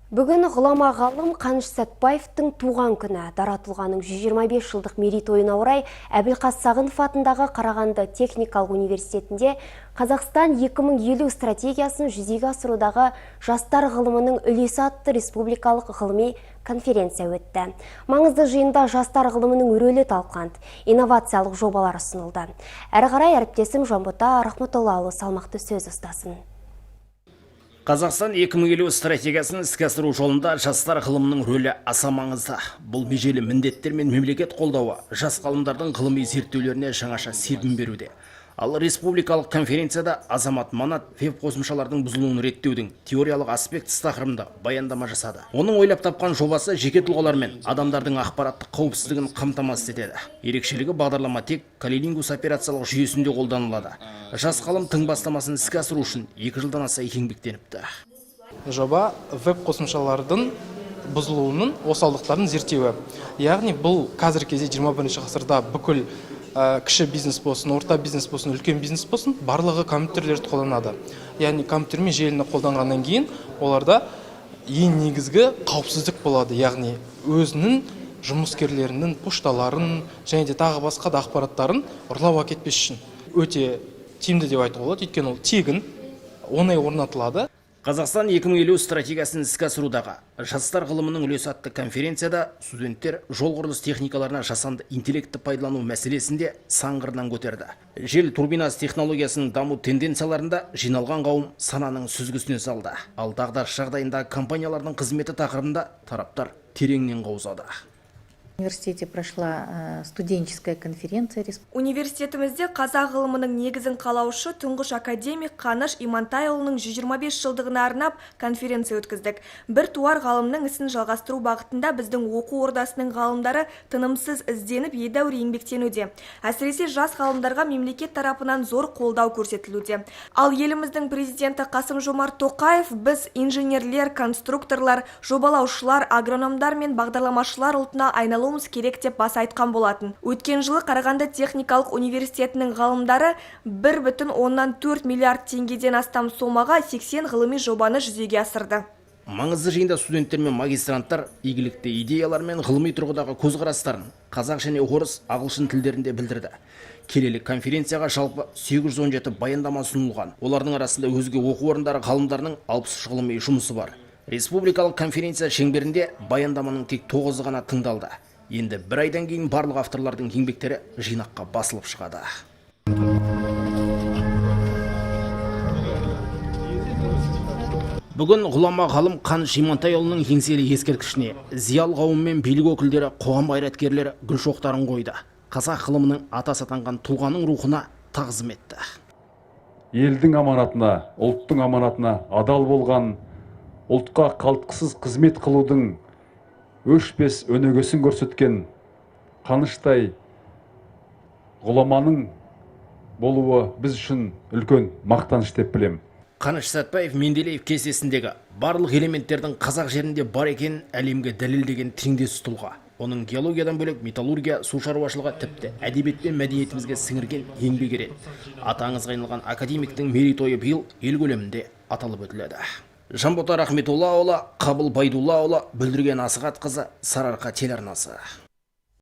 Бүгін ғұлама ғалым Қаныш Сәтбаевтың туған күні. Дара тұлғаның 125 жылдық мерейтойына орай Әбілқас Сағынов атындағы Қарағанды техникалық университетінде Қазақстан 2050 стратегиясын жүзеге асырудағы жастар ғылымының үлесі атты республикалық ғылыми конференция өтті. Маңызды жиында жастар ғылымының рөлі талқыланды, инновациялық жобалар ұсынылды. Әрі қарай әріптесім Жанбота Рахметоллаұлы салмақты сөз ұстасын. Қазақстан 2050 стратегиясын іске асыру жолында жастар ғылымының рөлі аса маңызды. Бұл межелі міндеттер мен мемлекет қолдауы жас ғалымдардың ғылыми зерттеулеріне жаңаша серпін беруде. Ал республикалық конференцияда Азамат Манат веб қосымшалардың бұзылуын реттеудің теориялық аспектісі тақырыбында баяндама жасады. Оның ойлап тапқан жобасы жеке тұлғалар мен адамдардың ақпараттық қауіпсіздігін қамтамасыз етеді. Ерекшелігі бағдарлама тек Калилингус операциялық жүйесінде қолданылады. Жас ғалым тың бастамасын іске асыру үшін 2 жылдан аса еңбектеніпті. Жоба веб қосымшалардың бұзылуының осалдықтарын зерттеуі. Яғни бұл қазіргі кезде 21 ғасырда бүкіл кіші бизнес болсын, орта бизнес болсын, үлкен бизнес болсын, барлығы компьютерлерді қолданады. Яғни компьютер мен желіні қолданғаннан кейін оларда ең негізгі қауіпсіздік болады. Яғни өзінің жұмыскерлерінің пошталарын және де тағы басқа да ақпараттарын ұрлап әкетпес үшін өте тиімді деп айтуға болады. Өйткені ол тегін, оңай орнатылады. Қазақстан 2050 стратегиясын іске асырудағы жастар ғылымының үлесі атты конференцияда студенттер жол құрылыс техникаларына жасанды интеллектті пайдалану мәселесінде сан қырынан көтерді. Жел турбинасы технологиясының даму тенденцияларында жиналған қауым сананың сүзгісіне салды. Ал дағдарыс жағдайында компаниялардың қызметі тақырыбында тараптар тереңнен қаузады. В университете прошла студенческая конференция. Университетімізде қазақ ғылымының негізін қалаушы тұңғыш академик Қаныш Имантайұлының 125 жылдығына арнап конференция өткіздік. Бір туар ғалымның ісін жалғастыру бағытында біздің оқу ордасының ғалымдары тынымсыз ізденіп едәуір еңбектенуде. Әсіресе жас ғалымдарға мемлекет тарапынан зор қолдау көрсетілуде. Ал еліміздің президенті Қасым-Жомарт Тоқаев біз инженерлер, конструкторлар, жобалаушылар, агрономдар мен бағдарламашылар ұлтына айналу керек деп баса айтқан болатын. Өткен жылы Қарағанды техникалық университетінің ғалымдары 1,4 миллиард теңгеден астам сомаға 80 ғылыми жобаны жүзеге асырды. Маңызды жиында студенттер мен магистранттар игілікті идеялар мен ғылыми тұрғыдағы көзқарастарын қазақ және орыс, ағылшын тілдерінде білдірді. Келелі конференцияға жалпы 817 баяндама ұсынылған. Олардың арасында өзге оқу орындары ғалымдарының 63 ғылыми жұмысы бар. Республикалық конференция шеңберінде баяндаманың тек 9 ғана тыңдалды. Енді бір айдан кейін барлық авторлардың еңбектері жинаққа басылып шығады. Бүгін ғұлама ғалым Қаныш Имантайұлының еңселі ескерткішіне зиялы қауым мен билік өкілдері, қоғам қайраткерлері гүл шоқтарын қойды. Қазақ ғылымының атасы атанған тұлғаның рухына тағзым етті. Елдің аманатына, ұлттың аманатына адал болған, ұлтқа қалтқысыз қызмет қылудың өшпес өнегесін көрсеткен Қаныштай ғұламаның болуы біз үшін үлкен мақтаныш деп білем. Қаныш Сәтбаев Менделеев кестесіндегі барлық элементтердің қазақ жерінде бар екенін әлемге дәлелдеген теңдес тұлға. Оның геологиядан бөлек металлургия, су шаруашылығы, тіпті әдебиет пен мәдениетімізге сіңірген еңбек ерен. Аты аңызға айналған академиктің мерейтойы биыл ел көлемінде аталып өтіледі. Жанбота Рахметоллаұлы, Қабыл Байдуллаұлы, Бүлдірген Асығат қызы, Сарыарқа телеарнасы.